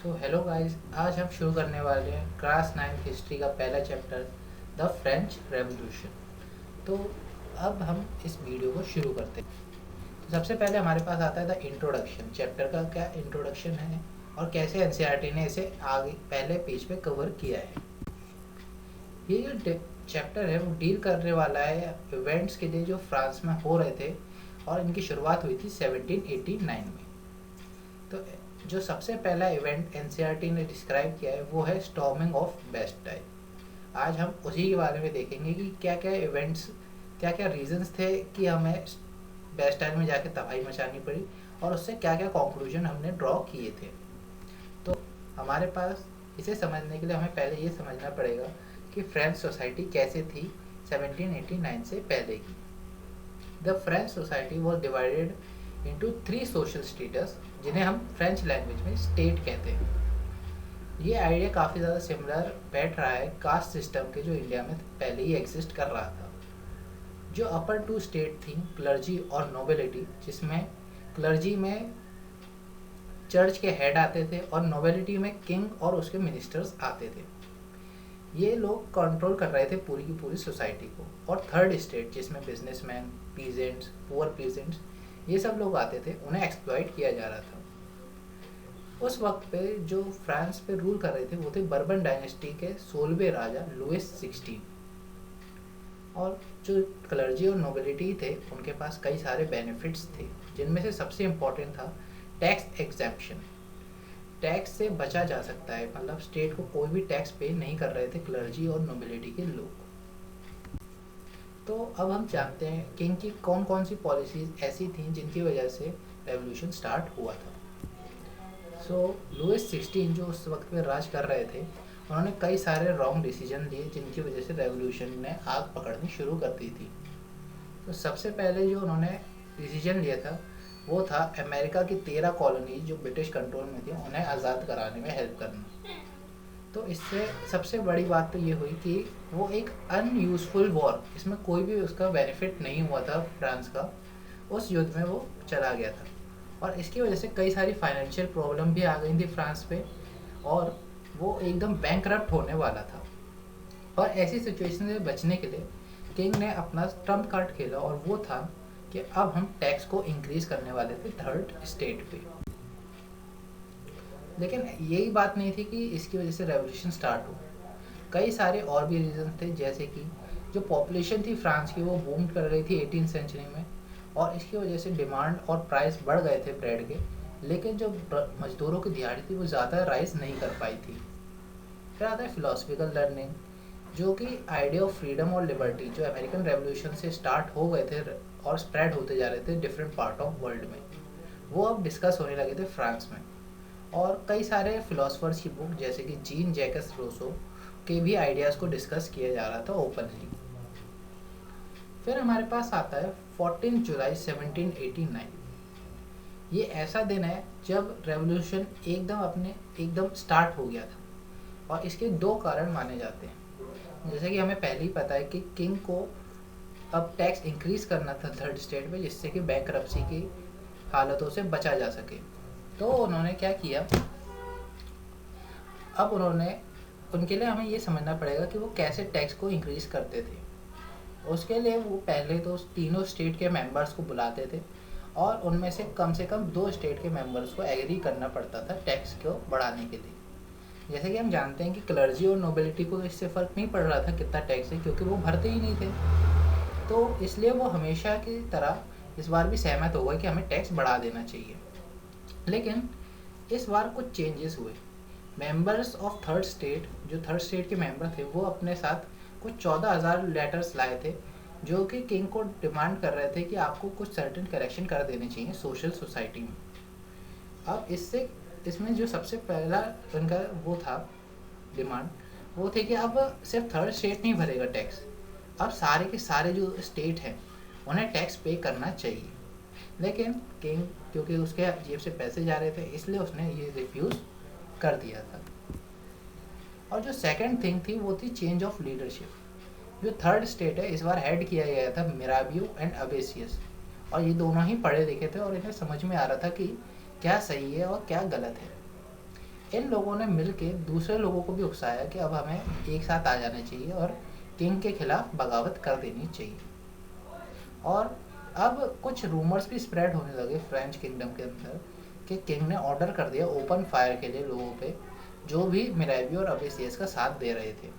So hello guys, आज हम शुरू करने वाले हैं क्लास 9 हिस्ट्री का पहला चैप्टर द फ्रेंच रेवोल्यूशन। तो अब हम इस वीडियो को शुरू करते हैं। तो सबसे पहले हमारे पास आता है द इंट्रोडक्शन। चैप्टर का क्या इंट्रोडक्शन है और कैसे एनसीईआरटी ने इसे आगे पहले पेज पे कवर किया है। ये जो चैप्टर है वो डील करने वाला है इवेंट्स के लिए जो फ्रांस में हो रहे थे और इनकी शुरुआत हुई थी 1789 में। तो जो सबसे पहला इवेंट एनसीईआरटी ने डिस्क्राइब किया है वो है स्टॉर्मिंग ऑफ बेस्टाइल। आज हम उसी के बारे में देखेंगे कि क्या क्या इवेंट्स, क्या क्या रीजंस थे कि हमें बेस्टाइल में जाके तबाही मचानी पड़ी और उससे क्या क्या कंक्लूजन हमने ड्रॉ किए थे। तो हमारे पास इसे समझने के लिए हमें पहले ये समझना पड़ेगा कि फ्रेंच सोसाइटी कैसे थी 1789 से पहले की। The French society was divided into 3 social status, जिन्हें हम फ्रेंच लैंग्वेज में स्टेट कहते हैं। ये आइडिया काफ़ी ज़्यादा सिमिलर बैठ रहा है कास्ट सिस्टम के, जो इंडिया में पहले ही एग्जिस्ट कर रहा था। जो अपर 2 स्टेट थी, क्लर्जी और नोबिलिटी, जिसमें क्लर्जी में चर्च के हेड आते थे और नोबिलिटी में किंग और उसके मिनिस्टर्स आते थे। ये लोग कंट्रोल कर रहे थे पूरी की पूरी सोसाइटी को। और थर्ड स्टेट, जिसमें बिजनेसमैन, पीजेंट्स, पुअर पीजेंट्स, ये सब लोग आते थे, उन्हें एक्सप्लॉइट किया जा रहा था। उस वक्त पे जो फ्रांस पे रूल कर रहे थे वो थे बर्बन डायनेस्टी के 16वें राजा लुइस 16। और जो क्लर्जी और नोबिलिटी थे उनके पास कई सारे बेनिफिट्स थे, जिनमें से सबसे इम्पोर्टेंट था टैक्स एग्जेम्पशन। टैक्स से बचा जा सकता है, मतलब स्टेट को कोई भी टैक्स पे नहीं कर रहे थे क्लर्जी और नोबिलिटी के लोग। तो अब हम जानते हैं किंग की कौन कौन सी पॉलिसीज ऐसी थी जिनकी वजह से रेवोल्यूशन स्टार्ट हुआ था। लुइस 16 जो उस वक्त पे राज कर रहे थे, उन्होंने कई सारे रॉन्ग डिसीजन लिए जिनकी वजह से रेवोल्यूशन ने आग पकड़नी शुरू कर दी थी। तो सबसे पहले जो उन्होंने डिसीजन लिया था वो था अमेरिका की 13 कॉलोनी जो ब्रिटिश कंट्रोल में थी उन्हें आज़ाद कराने में हेल्प करना। तो इससे सबसे बड़ी बात तो ये हुई कि वो एक अनयूजफुल वॉर, इसमें कोई भी उसका बेनिफिट नहीं हुआ था फ्रांस का, उस युद्ध में वो चला गया था। और इसकी वजह से कई सारी फाइनेंशियल प्रॉब्लम भी आ गई थी फ्रांस पे और वो एकदम बैंकरप्ट होने वाला था। और ऐसी सिचुएशन से बचने के लिए किंग ने अपना ट्रम्प कार्ड खेला और वो था कि अब हम टैक्स को इंक्रीज करने वाले थे थर्ड स्टेट पे। लेकिन यही बात नहीं थी कि इसकी वजह से रेवोल्यूशन स्टार्ट हो। कई सारे और भी रीजन थे, जैसे कि जो पॉपुलेशन थी फ्रांस की वो बूम कर रही थी 18th सेंचुरी में और इसकी वजह से डिमांड और प्राइस बढ़ गए थे ब्रेड के, लेकिन जो मजदूरों की दिहाड़ी थी वो ज़्यादा राइज नहीं कर पाई थी। फिर आता है फिलोसफिकल लर्निंग, जो कि आइडिया ऑफ फ्रीडम और लिबर्टी जो अमेरिकन रेवोल्यूशन से स्टार्ट हो गए थे और स्प्रेड होते जा रहे थे डिफरेंट पार्ट ऑफ वर्ल्ड में, वो अब डिस्कस होने लगे थे फ्रांस में। और कई सारे फिलोसफर्स की बुक जैसे कि जीन जैकस रूसो के भी आइडियाज़ को डिस्कस किया जा रहा था ओपनली। फिर हमारे पास आता है 14 जुलाई 1789। ये ऐसा दिन है जब रेवोल्यूशन एकदम स्टार्ट हो गया था और इसके 2 कारण माने जाते हैं। जैसे कि हमें पहले ही पता है कि किंग को अब टैक्स इंक्रीज करना था थर्ड स्टेट में, जिससे कि बैंकरप्सी की हालतों से बचा जा सके। तो उन्होंने क्या किया, अब उनके लिए हमें ये समझना पड़ेगा कि वो कैसे टैक्स को इंक्रीज करते थे। उसके लिए वो पहले तो तीनों स्टेट के मेंबर्स को बुलाते थे और उनमें से कम 2 स्टेट के मेंबर्स को एग्री करना पड़ता था टैक्स को बढ़ाने के लिए। जैसे कि हम जानते हैं कि क्लर्जी और नोबिलिटी को इससे फ़र्क नहीं पड़ रहा था कितना टैक्स है, क्योंकि वो भरते ही नहीं थे। तो इसलिए वो हमेशा की तरह इस बार भी सहमत हो गए कि हमें टैक्स बढ़ा देना चाहिए। लेकिन इस बार कुछ चेंजेस हुए। मेंबर्स ऑफ थर्ड स्टेट, जो थर्ड स्टेट के मेंबर थे, वो अपने साथ कुछ 14,000 लेटर्स लाए थे जो कि किंग को डिमांड कर रहे थे कि आपको कुछ सर्टेन करेक्शन कर देने चाहिए सोशल सोसाइटी में। अब इसमें जो सबसे पहला उनका वो था डिमांड, वो थे कि अब सिर्फ थर्ड स्टेट नहीं भरेगा टैक्स, अब सारे के सारे जो स्टेट हैं उन्हें टैक्स पे करना चाहिए। लेकिन किंग, क्योंकि उसके जेब से पैसे जा रहे थे, इसलिए उसने ये रिफ्यूज़ कर दिया था। और जो सेकंड थिंग थी वो थी चेंज ऑफ लीडरशिप। जो थर्ड स्टेट है इस बार हेड किया गया था मिराबियो एंड अबेसियस, और ये दोनों ही पढ़े लिखे थे और इन्हें समझ में आ रहा था कि क्या सही है और क्या गलत है। इन लोगों ने मिलके दूसरे लोगों को भी उकसाया कि अब हमें एक साथ आ जाना चाहिए और किंग के खिलाफ बगावत कर देनी चाहिए। और अब कुछ रूमर्स भी स्प्रेड होने लगे फ्रेंच किंगडम के अंदर कि किंग ने ऑर्डर कर दिया ओपन फायर के लिए लोगों पे जो भी मिराबी और अबेसियस का साथ दे रहे थे।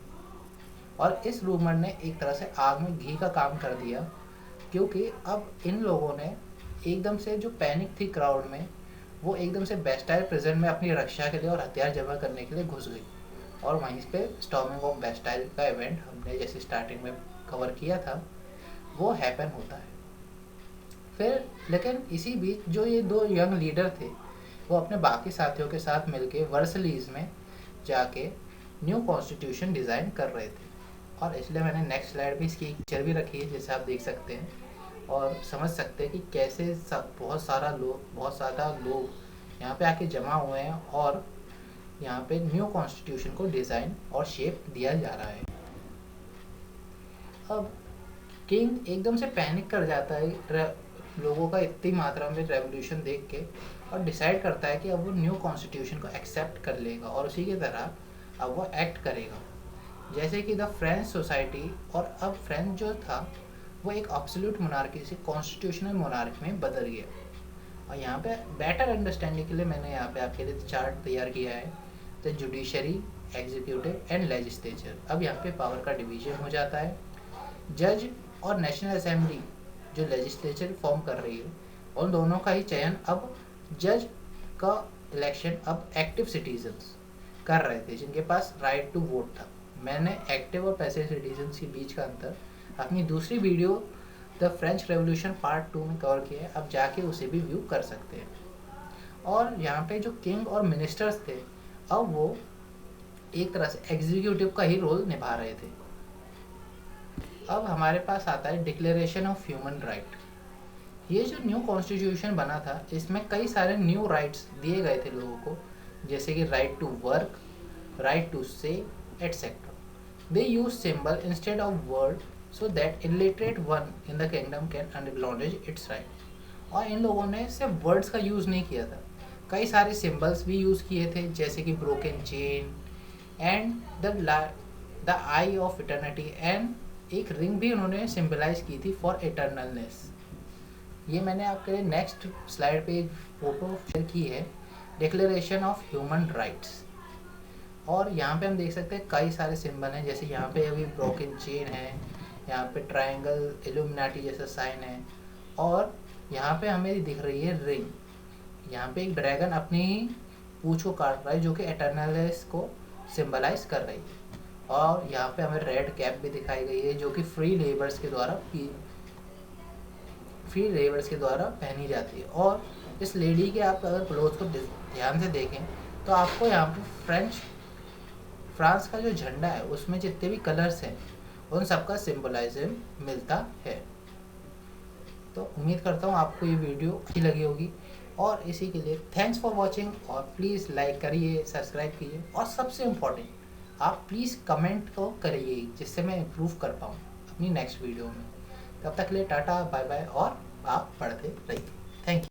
और इस रूमर ने एक तरह से आग में घी का काम कर दिया, क्योंकि अब इन लोगों ने एकदम से जो पैनिक थी क्राउड में, वो एकदम से बेस्टाइल प्रिजन में अपनी रक्षा के लिए और हथियार जमा करने के लिए घुस गई। और वहीं पे स्टॉर्मिंग ऑफ बेस्टाइल का इवेंट हमने जैसे स्टार्टिंग में कवर किया था वो हैपन होता है। फिर लेकिन इसी बीच जो ये दो यंग लीडर थे वो अपने बाकी साथियों के साथ मिलके वर्सलीज में जाके न्यू कॉन्स्टिट्यूशन डिज़ाइन कर रहे थे। और इसलिए मैंने नेक्स्ट स्लाइड पे इसकी एक पिक्चर भी रखी है जैसे आप देख सकते हैं और समझ सकते हैं कि कैसे बहुत सारा लोग यहाँ पे आके जमा हुए हैं और यहाँ पे न्यू कॉन्स्टिट्यूशन को डिज़ाइन और शेप दिया जा रहा है। अब किंग एकदम से पैनिक कर जाता है लोगों का इतनी मात्रा में रेवोल्यूशन देख के और डिसाइड करता है कि अब वो न्यू कॉन्स्टिट्यूशन को एक्सेप्ट कर लेगा और उसी की तरह अब वो एक्ट करेगा जैसे कि द फ्रेंच सोसाइटी। और अब फ्रेंच जो था वो एक एब्सोल्यूट मोनार्की से कॉन्स्टिट्यूशनल मोनार्क में बदल गया। और यहाँ पे बेटर अंडरस्टैंडिंग के लिए मैंने यहाँ पे आपके लिए चार्ट तैयार किया है the judiciary, executive and legislature. अब यहाँ पे पावर का डिवीजन हो जाता है। जज और नेशनल असेंबली जो लेजिस्लेचर फॉर्म कर रही है उन दोनों का ही चयन अब जज का इलेक्शन अब एक्टिव सिटीजन्स कर रहे थे जिनके पास राइट टू वोट था। मैंने एक्टिव और पैसिव सिटीजन्स के बीच का अंतर अपनी दूसरी video the French revolution part 2 में कवर किया है, अब जाके उसे भी व्यू कर सकते हैं। और यहाँ पे जो किंग और मिनिस्टर्स थे अब वो एक तरह से एग्जीक्यूटिव का ही रोल निभा रहे थे। अब हमारे पास आता है डिक्लेरेशन ऑफ ह्यूमन राइट। ये जो न्यू कॉन्स्टिट्यूशन बना था इसमें कई सारे न्यू राइट्स दिए गए थे लोगों को, जैसे कि right to work, right to से etcetera. They use symbol instead of word so that illiterate one in the kingdom can unacknowledge its right. और इन लोगों ने सिर्फ वर्ड्स का यूज़ नहीं किया था, कई सारे सिंबल्स भी यूज़ किए थे जैसे कि broken chain and the I of eternity and एक रिंग भी उन्होंने सिंबलाइज की थी फॉर इटर्नलनेस। ये मैंने आपके लिए नेक्स्ट स्लाइड पे एक फोटो शेयर की है डिक्लेरेशन ऑफ ह्यूमन राइट्स। और यहाँ पे हम देख सकते हैं कई सारे सिंबल हैं, जैसे यहाँ पे अभी ब्रोकन चेन है, यहाँ पे ट्रायंगल इल्यूमिनाटी जैसा साइन है और यहाँ पे हमें दिख रही है रिंग। यहाँ पे एक ड्रैगन अपनी पूंछ को काट रहा है जो कि इटर्नलनेस को सिंबलाइज कर रही है। और यहाँ पे हमें रेड कैप भी दिखाई गई है जो कि फ्री लेबर्स के द्वारा पहनी जाती है। और इस लेडी के आप अगर क्लोथ को ध्यान से देखें तो आपको यहाँ पे फ्रांस का जो झंडा है उसमें जितने भी कलर्स हैं उन सबका सिंबलाइजम मिलता है। तो उम्मीद करता हूँ आपको ये वीडियो अच्छी लगी होगी और इसी के लिए थैंक्स फॉर वॉचिंग। और प्लीज़ लाइक करिए, सब्सक्राइब कीजिए और सबसे इम्पोर्टेंट आप प्लीज़ कमेंट तो करिए जिससे मैं इम्प्रूव कर पाऊँ अपनी नेक्स्ट वीडियो में। तब तक के लिए टाटा बाय बाय और आप पढ़ते रहिए। Thank you.